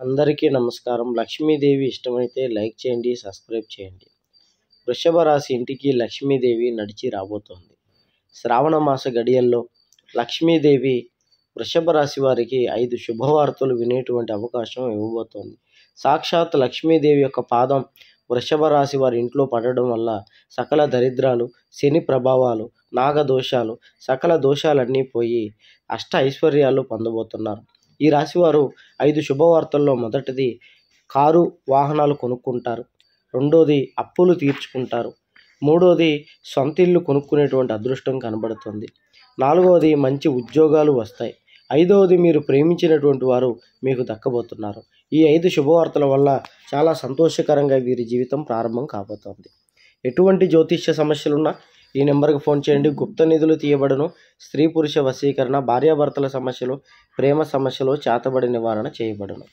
అందరికీ నమస్కారం. లక్ష్మీదేవి ఇష్టమైతే లైక్ చేయండి, సబ్స్క్రైబ్ చేయండి. వృషభ రాశి ఇంటికి లక్ష్మీదేవి నడిచి రాబోతోంది. శ్రావణ మాస గడియల్లో లక్ష్మీదేవి వృషభ రాశి వారికి 5 శుభవార్తలు వినేటువంటి అవకాశం ఇవ్వబోతోంది. సాక్షాత్ లక్ష్మీదేవి యొక్క పాదం వృషభ రాశి వారి ఇంట్లో పడడం వల్ల సకల దరిద్రాలు, శని ప్రభావాలు, నాగదోషాలు, సకల దోషాలన్నీ పోయి అష్ట ఐశ్వర్యాలు పొందబోతున్నారు. ఈ రాశివారు 5 శుభవార్తల్లో మొదటిది కారు వాహనాలు కొనుక్కుంటారు. రెండోది అప్పులు తీర్చుకుంటారు. మూడోది సొంత ఇల్లు కొనుక్కునేటువంటి అదృష్టం కనబడుతుంది. నాలుగవది మంచి ఉద్యోగాలు వస్తాయి. ఐదవది మీరు ప్రేమించినటువంటి వారు మీకు దక్కబోతున్నారు. ఈ 5 శుభవార్తల వల్ల చాలా సంతోషకరంగా వీరి జీవితం ప్రారంభం కాబోతోంది. ఎటువంటి జ్యోతిష్య సమస్యలున్నా ఈ నెంబర్కి ఫోన్ చేయండి. గుప్త నిధులు తీయబడును. స్త్రీ పురుష వశీకరణ, భార్యాభర్తల సమస్యలు, ప్రేమ సమస్యలు, చేతబడి నివారణ చేయబడును.